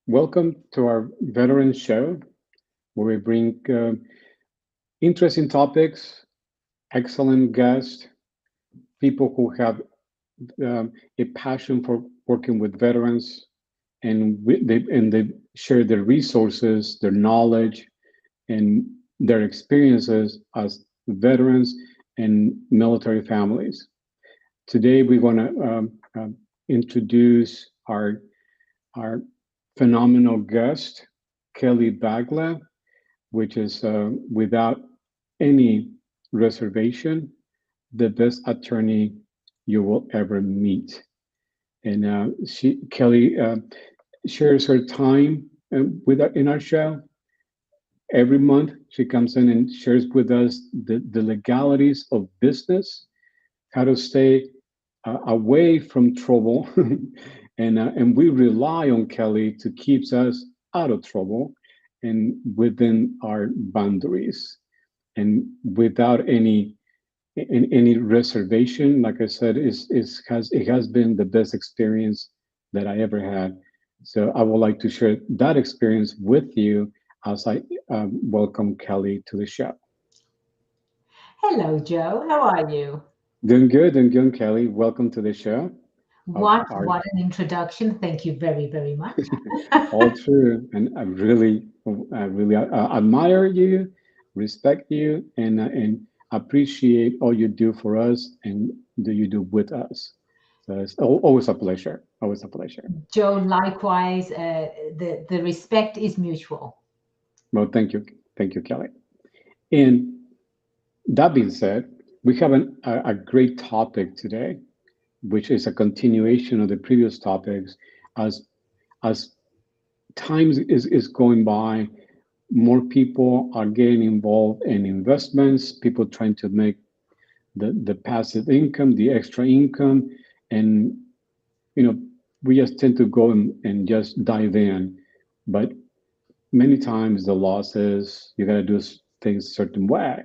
Welcome to our Veteran Show, where we bring interesting topics, excellent guests, people who have a passion for working with veterans, and they share their resources, their knowledge, and their experiences as veterans and military families. Today, we want to introduce our phenomenal guest, Kelly Bagla, which is without any reservation, the best attorney you will ever meet. And Kelly shares her time in our show. Every month, she comes in and shares with us the legalities of business, how to stay away from trouble, and we rely on Kelly to keep us out of trouble and within our boundaries, and without any reservation. Like I said, it has been the best experience that I ever had. So I would like to share that experience with you as I welcome Kelly to the show. Hello, Joe. How are you? Doing good, Kelly. Welcome to the show. Our What an introduction. Thank you very, very much. all true, and I really admire you, respect you, and appreciate all you do for us and do you do with us. So it's always a pleasure. Always a pleasure. Joe, likewise, the respect is mutual. Well, thank you, Kelly. And that being said, we have a great topic today, which is a continuation of the previous topics. As as time is going by, more people are getting involved in investments, people trying to make the passive income, the extra income, and you know, we just tend to go and just dive in. But many times the law says you got to do things a certain way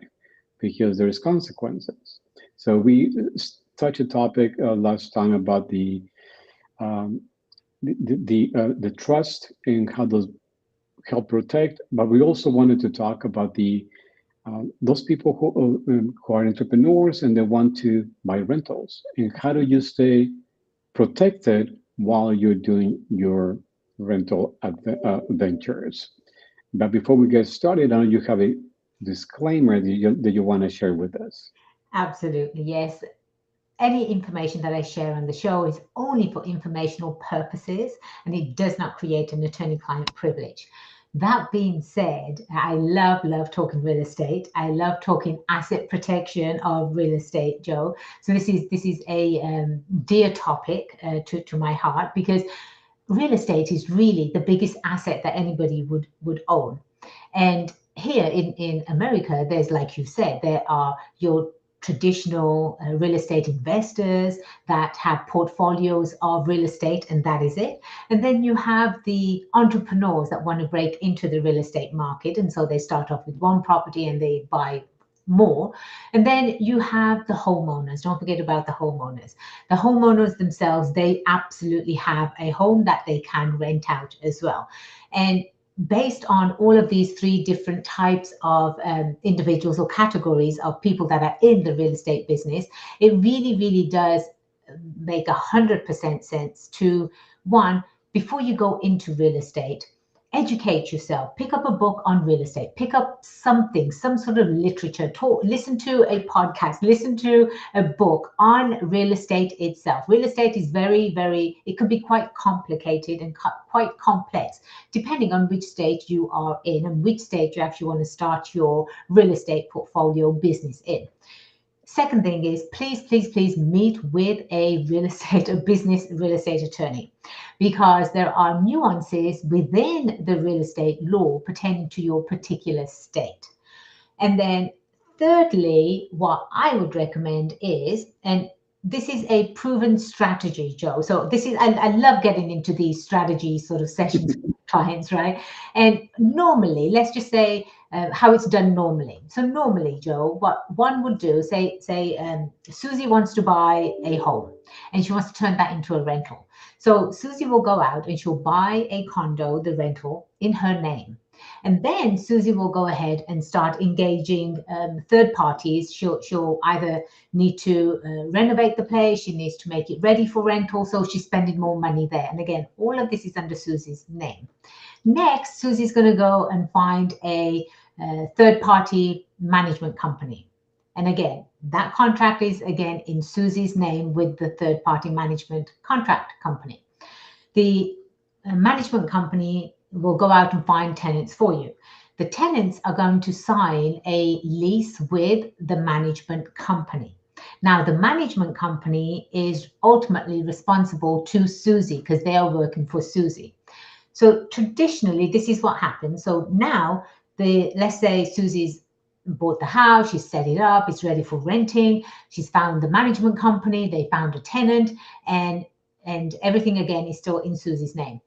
because there's consequences. So we touched a topic last time about um, the trust and how those help protect. But we also wanted to talk about the those people who are entrepreneurs and they want to buy rentals, and how do you stay protected while you're doing your rental ventures. But before we get started, you have a disclaimer that you want to share with us. Absolutely, yes. Any information that I share on the show is only for informational purposes and it does not create an attorney-client privilege. That being said, I love talking real estate. I love talking asset protection of real estate, Joe. So this is a dear topic to my heart because real estate is really the biggest asset that anybody would own. And here in America, there's, like you said, there are your traditional real estate investors that have portfolios of real estate, and that is it. And then you have the entrepreneurs that want to break into the real estate market. And so they start off with one property and they buy more. And then you have the homeowners. Don't forget about the homeowners. The homeowners themselves, they absolutely have a home that they can rent out as well. And based on all of these three different types of individuals or categories of people that are in the real estate business, it really does make 100% sense to, one, before you go into real estate, educate yourself, pick up a book on real estate, pick up something, some sort of literature, talk, listen to a podcast, listen to a book on real estate itself. Real estate is it can be quite complicated and quite complex, depending on which state you are in and which state you actually want to start your real estate portfolio business in. Second thing is please meet with a business real estate attorney, because there are nuances within the real estate law pertaining to your particular state. And then thirdly, what I would recommend is, and this is a proven strategy, Joe. So this is, I love getting into these strategy sort of sessions with clients, right? And normally, let's just say how it's done normally. So normally, Joe, what one would do, say Susie wants to buy a home and she wants to turn that into a rental. So Susie will go out and she'll buy a condo, the rental, in her name. And then Susie will go ahead and start engaging third parties. She'll either need to renovate the place, she needs to make it ready for rental, so she's spending more money there. And again, all of this is under Susie's name. Next, Susie's going to go and find a third-party management company. And again, that contract is again in Susie's name with the third-party management contract company. The management company will go out and find tenants for you. The tenants are going to sign a lease with the management company. Now, the management company is ultimately responsible to Susie because they are working for Susie. So traditionally, this is what happens. So now, let's say Susie's bought the house, she's set it up, it's ready for renting, she's found the management company, they found a tenant, and everything again is still in Susie's name.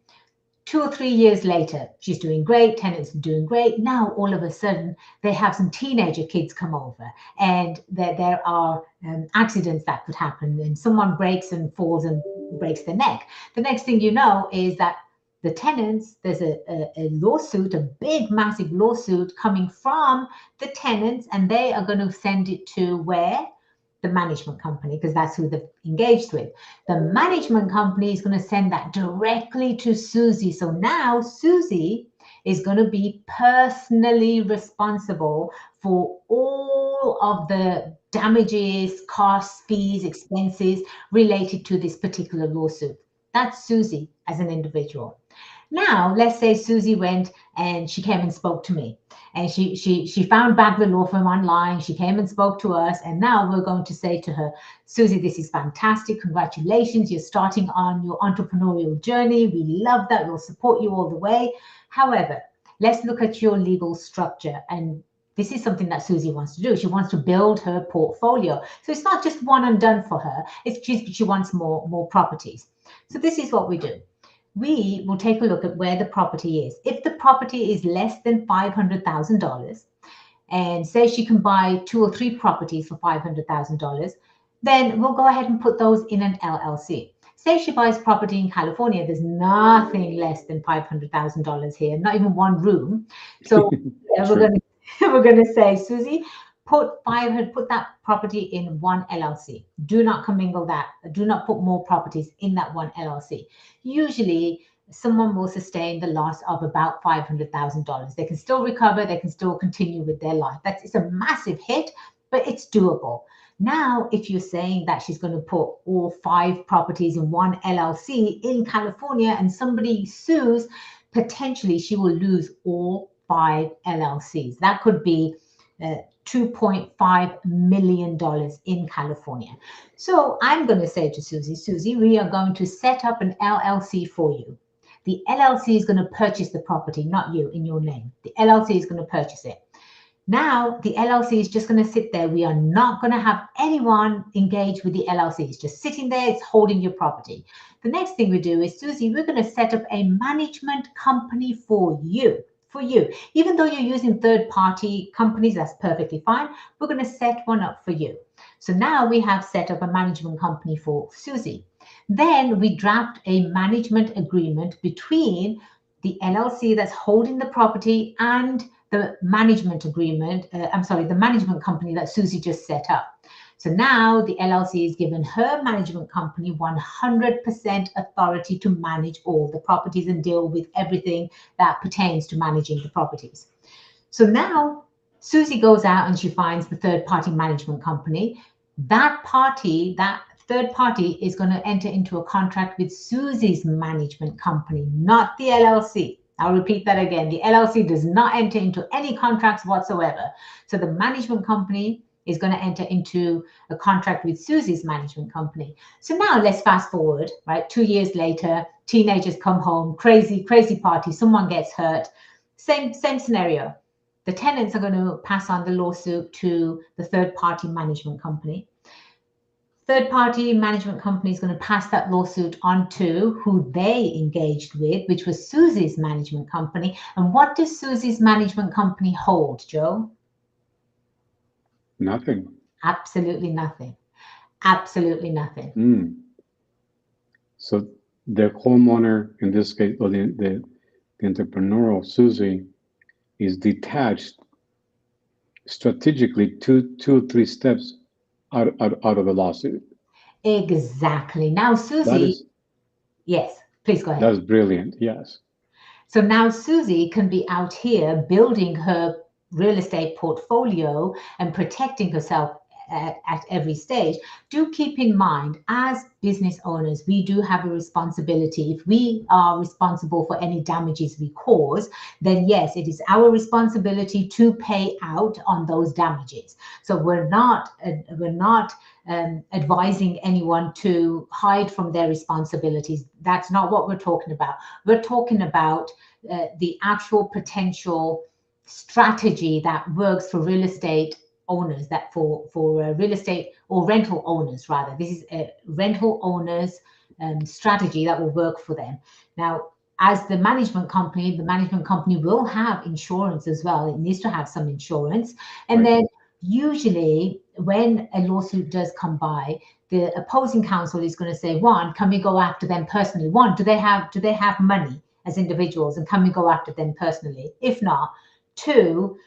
2 or 3 years later, she's doing great, tenants doing great. Now, all of a sudden, they have some teenager kids come over, and there are accidents that could happen, and someone breaks and falls and breaks their neck. The next thing you know is that the tenants, there's a lawsuit, a big, massive lawsuit coming from the tenants, and they are going to send it to where? The management company, because that's who they've engaged with. The management company is going to send that directly to Susie. So now Susie is going to be personally responsible for all of the damages, costs, fees, expenses related to this particular lawsuit. That's Susie as an individual. Now, let's say Susie went and she came and spoke to me, and she found Bagler Law Firm online. She came and spoke to us, and now we're going to say to her, Susie, this is fantastic. Congratulations. You're starting on your entrepreneurial journey. We love that. We'll support you all the way. However, let's look at your legal structure. And this is something that Susie wants to do. She wants to build her portfolio. So it's not just one and done for her. She wants more properties. So this is what we do. We will take a look at where the property is. If the property is less than $500,000, and say she can buy 2 or 3 properties for $500,000, then we'll go ahead and put those in an LLC. Say she buys property in California, there's nothing less than $500,000 here, not even one room. So we're going to say, Susie, put that property in one LLC. Do not commingle that. Do not put more properties in that one LLC. Usually, someone will sustain the loss of about $500,000. They can still recover. They can still continue with their life. It's a massive hit, but it's doable. Now, if you're saying that she's going to put all 5 properties in one LLC in California and somebody sues, potentially she will lose all 5 LLCs. That could be $2.5 million in California. So I'm going to say to Susie, we are going to set up an LLC for you. The LLC is going to purchase the property, not you, in your name. The LLC is going to purchase it. Now, the LLC is just going to sit there. We are not going to have anyone engage with the LLC. It's just sitting there. It's holding your property. The next thing we do is, Susie, we're going to set up a management company for you. Even though you're using third-party companies, that's perfectly fine. We're going to set one up for you. So now we have set up a management company for Susie. Then we draft a management agreement between the LLC that's holding the property and the management agreement, the management company that Susie just set up. So now the LLC is given her management company 100% authority to manage all the properties and deal with everything that pertains to managing the properties. So now Susie goes out and she finds the third-party management company. That third party is going to enter into a contract with Susie's management company, not the LLC. I'll repeat that again. The LLC does not enter into any contracts whatsoever. So the management company is going to enter into a contract with Susie's management company. So now let's fast forward, right? 2 years later, teenagers come home, crazy party, someone gets hurt. Same scenario. The tenants are going to pass on the lawsuit to the third-party management company. Third-party management company is going to pass that lawsuit on to who they engaged with, which was Susie's management company. And what does Susie's management company hold, Joe? Nothing. Absolutely nothing. Absolutely nothing. So the homeowner, in this case, or the entrepreneurial Susie, is detached strategically two or three steps out of the lawsuit. Exactly. Now, Susie, yes, please go ahead. That's brilliant. Yes. So now Susie can be out here building her real estate portfolio and protecting herself at every stage. Do keep in mind, as business owners, we do have a responsibility. If we are responsible for any damages we cause, then yes, it is our responsibility to pay out on those damages. So we're not advising anyone to hide from their responsibilities. That's not what we're talking about. We're talking about the actual potential strategy that works for real estate owners, that for real estate or rental owners rather. This is a rental owners strategy that will work for them. Now, as the management company will have insurance as well. It needs to have some insurance. And then usually when a lawsuit does come by, the opposing counsel is going to say, one, can we go after them personally? One, do they have money as individuals, and can we go after them personally? If not, two,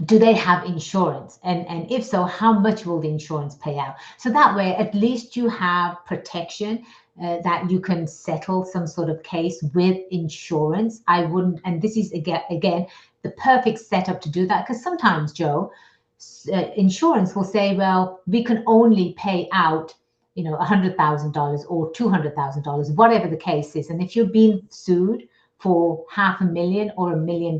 do they have insurance? And if so, how much will the insurance pay out? So that way, at least you have protection that you can settle some sort of case with insurance. I wouldn't, and this is again the perfect setup to do that, because sometimes, Joe, insurance will say, well, we can only pay out, $100,000 or $200,000, whatever the case is. And if you're being sued for $500,000 or $1 million,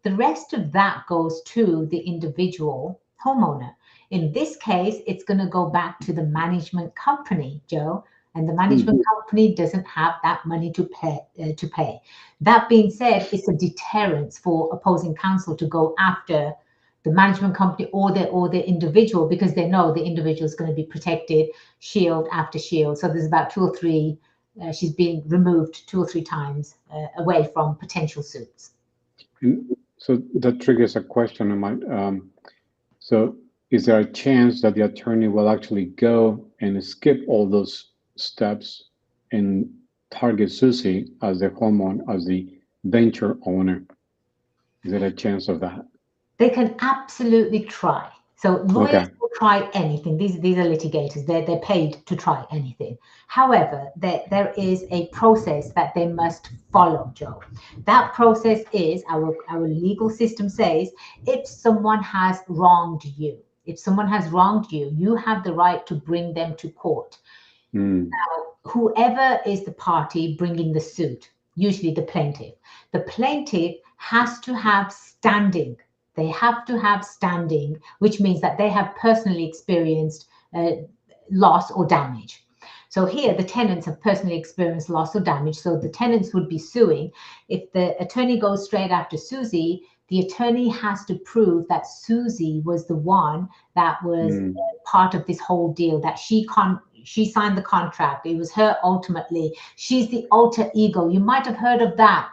the rest of that goes to the individual homeowner. In this case, it's going to go back to the management company, Joe, and the management company doesn't have that money to pay. That being said, it's a deterrence for opposing counsel to go after the management company or the individual, because they know the individual is going to be protected, shield after shield. So there's about two or three. She's being removed 2 or 3 times away from potential suits. So that triggers a question in my. So is there a chance that the attorney will actually go and skip all those steps and target Susie as the homeowner, as the venture owner? Is there a chance of that? They can absolutely try. So lawyers will try anything. These are litigators. They're paid to try anything. However, there is a process that they must follow, Joe. That process is, our legal system says, if someone has wronged you, you have the right to bring them to court. Now, whoever is the party bringing the suit, usually the plaintiff has to have standing. They have to have standing, which means that they have personally experienced loss or damage. So here, the tenants have personally experienced loss or damage. So the tenants would be suing. If the attorney goes straight after Susie, the attorney has to prove that Susie was the one that was part of this whole deal, that she signed the contract. It was her ultimately. She's the alter ego. You might have heard of that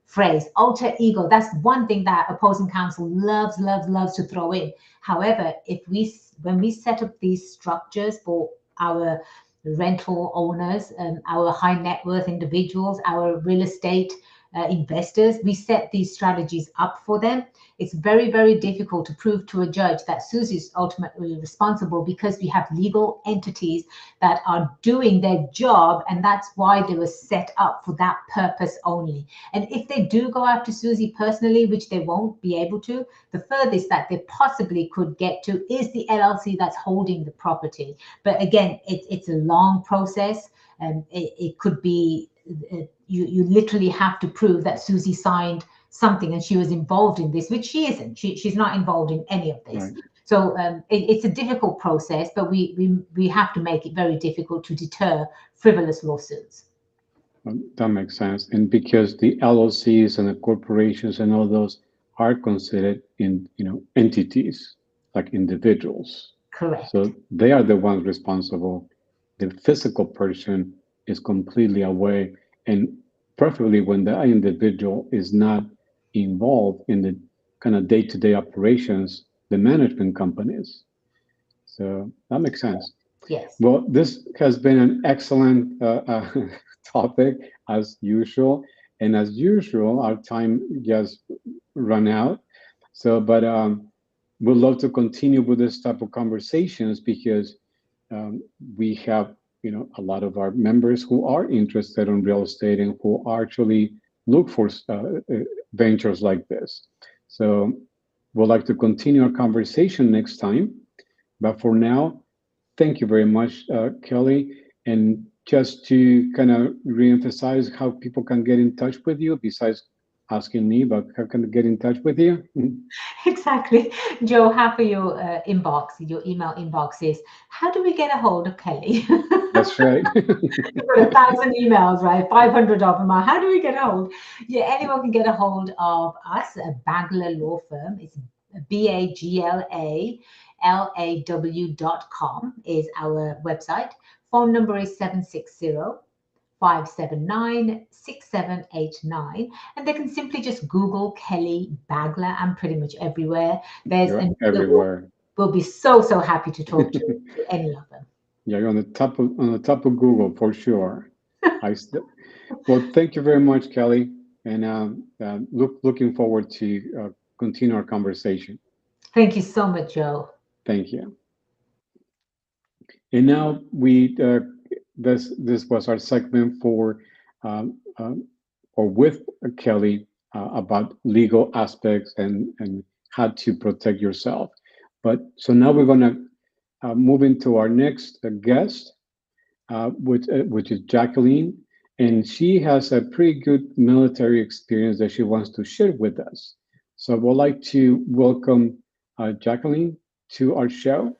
phrase, alter ego. That's one thing that opposing counsel loves to throw in. However, when we set up these structures for our rental owners, our high net worth individuals, our real estate investors, we set these strategies up for them. It's very, very difficult to prove to a judge that Susie is ultimately responsible, because we have legal entities that are doing their job, and that's why they were set up for that purpose only. And if they do go after Susie personally, which they won't be able to, the furthest that they possibly could get to is the LLC that's holding the property. But again, it's a long process, and it could be you literally have to prove that Susie signed something and she was involved in this, which she isn't. She's not involved in any of this. Right. So it's a difficult process, but we have to make it very difficult to deter frivolous lawsuits. That makes sense. And because the LLCs and the corporations and all those are considered in, entities like individuals. Correct. So they are the ones responsible. The physical person is completely away, and preferably when the individual is not involved in the kind of day-to-day operations, the management companies. So that makes sense. Yes. Well, this has been an excellent topic as usual. And as usual, our time just run out. So, but we'd love to continue with this type of conversations because we have, a lot of our members who are interested in real estate and who actually look for ventures like this. So we'd like to continue our conversation next time. But for now, thank you very much, Kelly. And just to kind of reemphasize how people can get in touch with you, besides asking me, but how can they get in touch with you? Exactly. Joe, half of your inbox, your email inbox is, how do we get a hold of Kelly? That's right. You've got 1,000 emails, right? 500 of them are, how do we get a hold? Yeah, anyone can get a hold of us, a Bagler Law Firm. It's BAGLALAW.com is our website. Phone number is 760-579-6789, and they can simply just Google Kelly Bagler. I'm pretty much everywhere. You're everywhere. We'll be so happy to talk to any of them. Yeah, you're on the top of Google for sure. Well, thank you very much, Kelly, and looking forward to continue our conversation. Thank you so much, Joe. Thank you. And now this was our segment for or with Kelly about legal aspects and how to protect yourself. But so now we're going to move into our next guest, which is Jacqueline, and she has a pretty good military experience that she wants to share with us. So I would like to welcome Jacqueline to our show.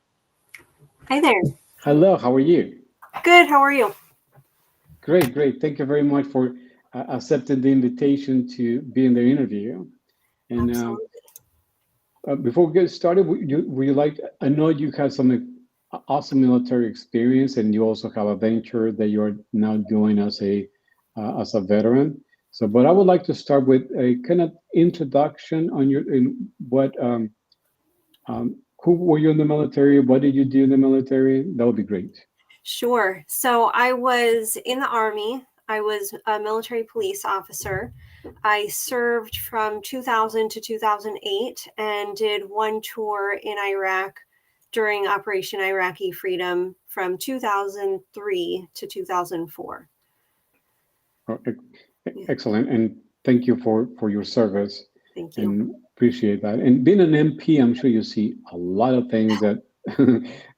Hi there. Hello, how are you? Good, how are you? Great. Thank you very much for accepting the invitation to be in the interview. And before we get started, would you like, I know you have some awesome military experience and you also have a venture that you're now doing as a veteran. So, but I would like to start with a kind of introduction on who were you in the military? What did you do in the military? That would be great. Sure. So I was in the Army. I was a military police officer. I served from 2000 to 2008 and did one tour in Iraq during Operation Iraqi Freedom from 2003 to 2004. Oh, excellent. And thank you for your service. Thank you. And appreciate that. And being an MP, I'm sure you see a lot of things that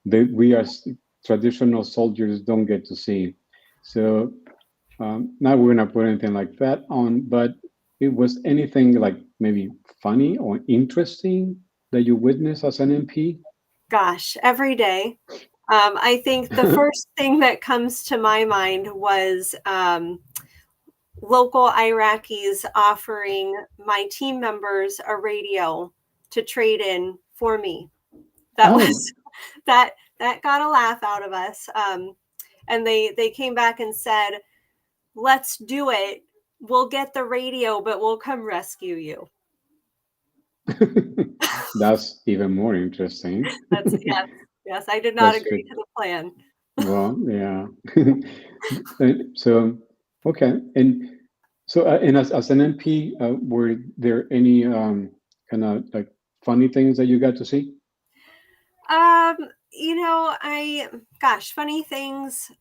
that we as traditional soldiers don't get to see. So not we're not putting anything like that on, but it was anything like maybe funny or interesting that you witnessed as an MP? Gosh, every day. I think the first thing that comes to my mind was local Iraqis offering my team members a radio to trade in for me. That got a laugh out of us. And they came back and said, let's do it. We'll get the radio, but we'll come rescue you. That's even more interesting. Yes, I did not agree to the plan. Well, yeah. So, okay. And so, and as an MP, were there any kind of like funny things that you got to see? Funny things.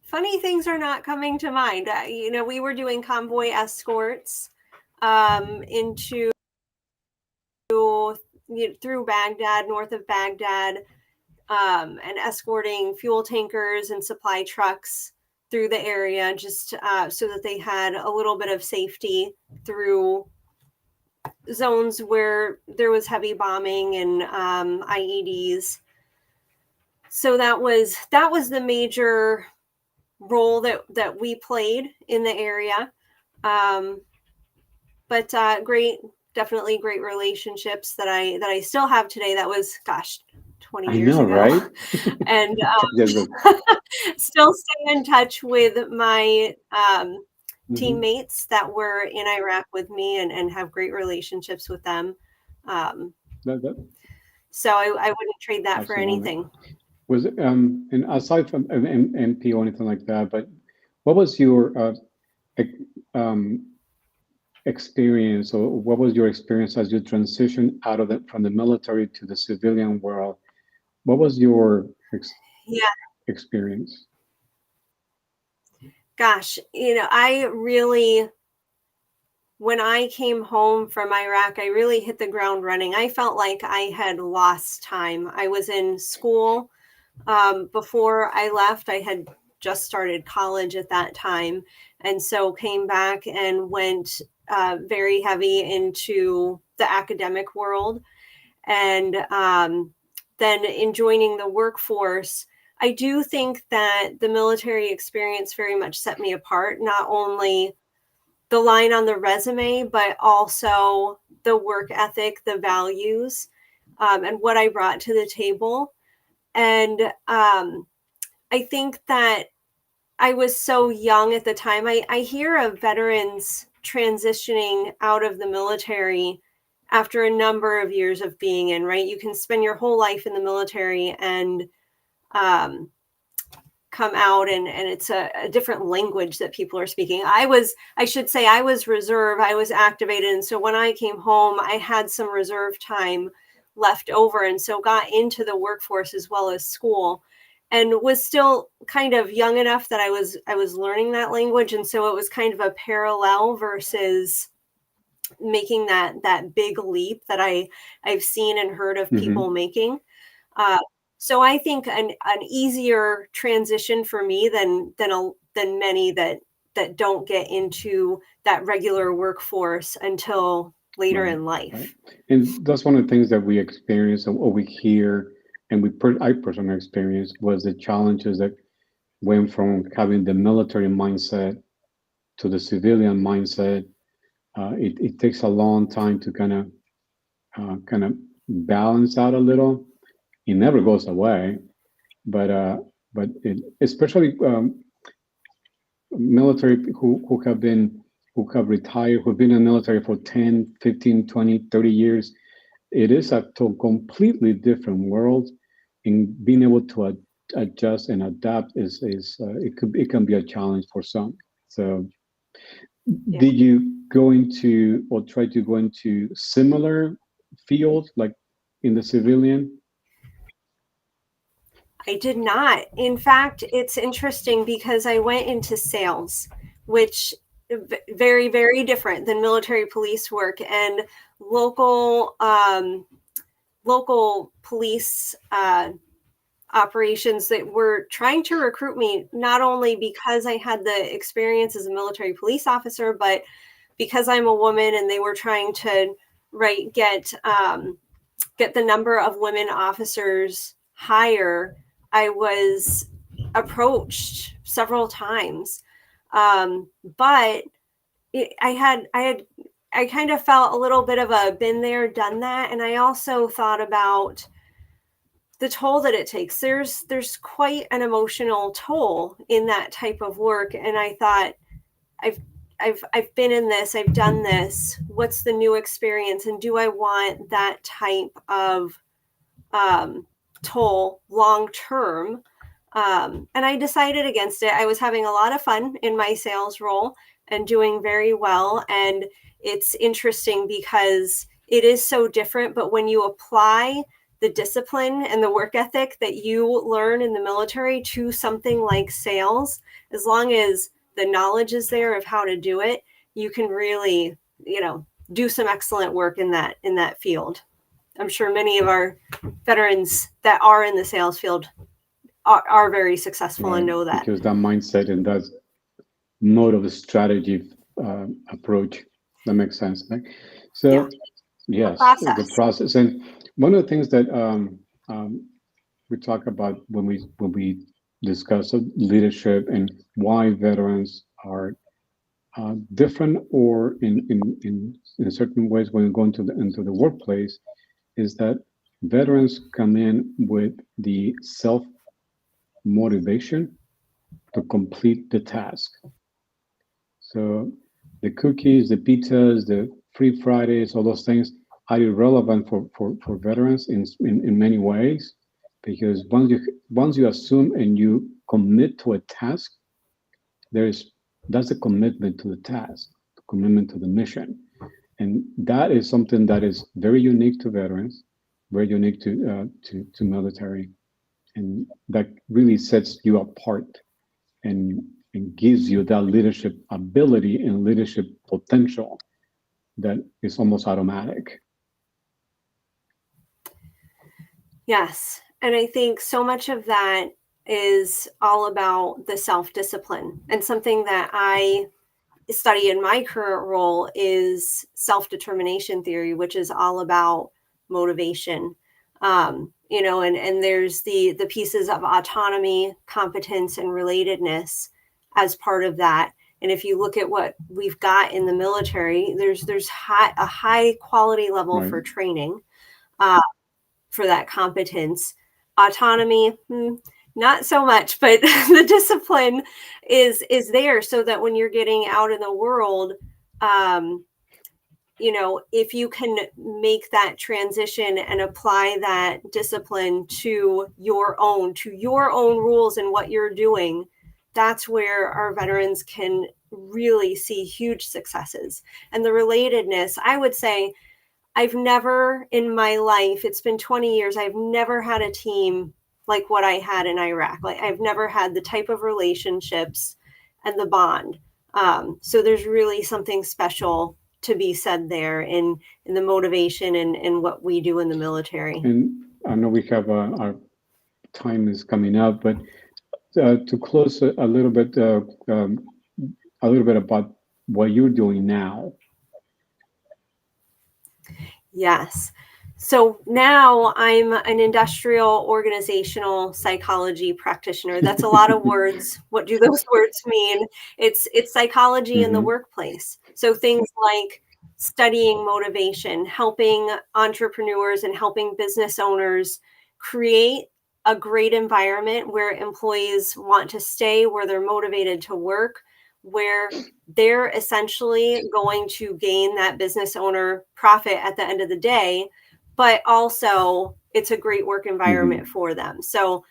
Funny things are not coming to mind. We were doing convoy escorts through Baghdad, north of Baghdad, and escorting fuel tankers and supply trucks through the area, just so that they had a little bit of safety through zones where there was heavy bombing and IEDs. So that was the major role that we played in the area. But definitely great relationships that I still have today. That was, 20 years ago. Right? And still stay in touch with my teammates that were in Iraq with me and have great relationships with them. So I wouldn't trade that for anything. Was it, and aside from an MP or anything like that, but what was your experience, or what was your experience as you transitioned out of from the military to the civilian world? What was your experience? Gosh, when I came home from Iraq, I really hit the ground running. I felt like I had lost time. I was in school before I left. I had just started college at that time, and so came back and went very heavy into the academic world. And then in joining the workforce, I do think that the military experience very much set me apart, not only the line on the resume, but also the work ethic, the values, and what I brought to the table. And I think that I was so young at the time. I hear of veterans transitioning out of the military after a number of years of being in, right? You can spend your whole life in the military and come out and it's a different language that people are speaking. I was reserve, I was activated. And so when I came home, I had some reserve time left over. And so got into the workforce as well as school, and was still kind of young enough that I was learning that language. And so it was kind of a parallel versus making that big leap that I've seen and heard of people making. So I think an easier transition for me than many that don't get into that regular workforce until later in life. Right. And that's one of the things that we experience, or we hear, and I personally experienced, was the challenges that went from having the military mindset to the civilian mindset. It takes a long time to kind of balance out a little. It never goes away, but especially military who have retired, who've been in the military for 10, 15, 20, 30 years, it is a completely different world. And being able to adjust and adapt it can be a challenge for some. So did you go into or try to go into similar fields like in the civilian? I did not. In fact, it's interesting because I went into sales, which very, very different than military police work, and local police operations that were trying to recruit me, not only because I had the experience as a military police officer, but because I'm a woman, and they were trying to get the number of women officers higher. I was approached several times, but I kind of felt a little bit of a been there, done that, and I also thought about the toll that it takes. There's quite an emotional toll in that type of work, and I thought, I've been in this, I've done this. What's the new experience, and do I want that type of toll long term? And I decided against it. I was having a lot of fun in my sales role and doing very well. And it's interesting because it is so different, but when you apply the discipline and the work ethic that you learn in the military to something like sales, as long as the knowledge is there of how to do it, you can really, do some excellent work in that field. I'm sure many of our veterans that are in the sales field are very successful Right, and know that. because that mindset and that mode of strategy approach, that makes sense. Right? So yes, the process. And one of the things that we talk about when we discuss leadership and why veterans are different or in certain ways when you go into the workplace is that veterans come in with the self motivation to complete the task. So the cookies, the pizzas, the free Fridays, all those things are irrelevant for veterans in many ways, because once you assume and you commit to a task, that's a commitment to the task, the commitment to the mission, and that is something that is very unique to veterans, very unique to military, and that really sets you apart and gives you that leadership ability and leadership potential that is almost automatic. Yes. And I think so much of that is all about the self-discipline. And something that I study in my current role is self-determination theory, which is all about motivation. You know, and there's the pieces of autonomy, competence, and relatedness as part of that. And if you look at what we've got in the military, there's a high quality level Right. for training for that competence. Autonomy, not so much, but the discipline is there so that when you're getting out in the world, you know, if you can make that transition and apply that discipline to your own rules and what you're doing, that's where our veterans can really see huge successes. And the relatedness, I would say, I've never in my life, it's been 20 years, I've never had a team like what I had in Iraq. Like I've never had the type of relationships and the bond. So there's really something special to be said there in the motivation and what we do in the military. And I know we have our time is coming up, but to close a little bit about what you're doing now. Yes. So now I'm an industrial organizational psychology practitioner. That's a lot of words. What do those words mean? It's psychology in the workplace. So things like studying motivation, helping entrepreneurs and helping business owners create a great environment where employees want to stay, where they're motivated to work, where they're essentially going to gain that business owner profit at the end of the day, but also it's a great work environment for them. So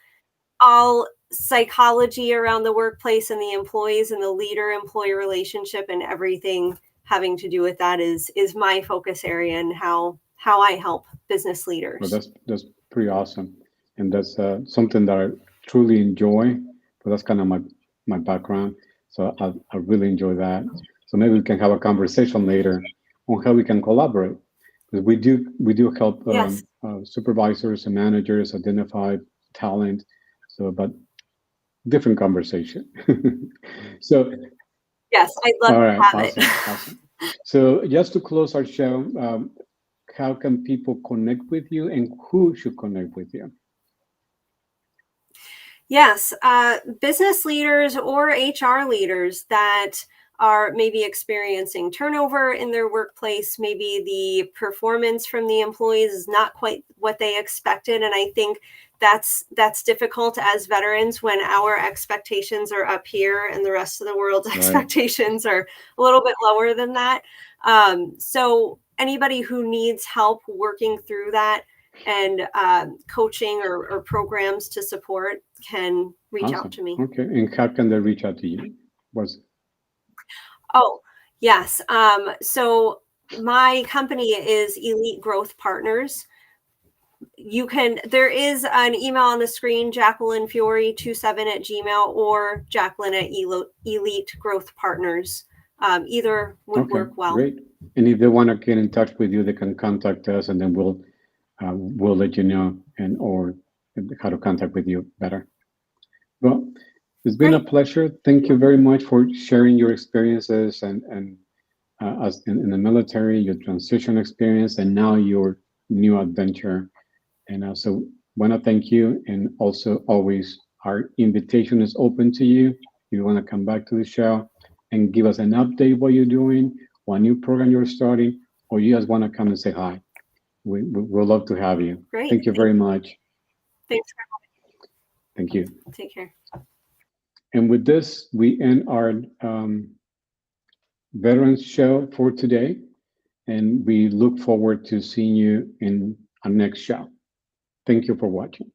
all psychology around the workplace and the employees and the leader-employee relationship and everything having to do with that is my focus area and how I help business leaders. Well, that's pretty awesome. And that's something that I truly enjoy, but that's kind of my background. So I really enjoy that. So maybe we can have a conversation later on how we can collaborate. Because we do help supervisors and managers identify talent. So, but different conversation. So yes, I'd love to have it. Awesome. So just to close our show, how can people connect with you and who should connect with you? Yes, business leaders or HR leaders that are maybe experiencing turnover in their workplace. Maybe the performance from the employees is not quite what they expected. And I think that's difficult as veterans when our expectations are up here and the rest of the world's expectations are a little bit lower than that. So anybody who needs help working through that and coaching or programs to support can reach out to me. Okay, and how can they reach out to you? Oh, yes. So my company is Elite Growth Partners. There is an email on the screen, Jacqueline Fiore 27@gmail or Jacqueline at Elite Growth Partners. Either would work well. Great. And if they want to get in touch with you, they can contact us, and then we'll let you know or how to contact with you better. Well, it's been a pleasure. Thank you very much for sharing your experiences and as in the military, your transition experience, and now your new adventure. And also want to thank you. And also always our invitation is open to you. If you want to come back to the show and give us an update what you're doing, what new program you're starting, or you just want to come and say hi. We'll love to have you. Great. Thank you very much. Thanks. Thank you. Take care. And with this, we end our Veterans Show for today. And we look forward to seeing you in our next show. Thank you for watching.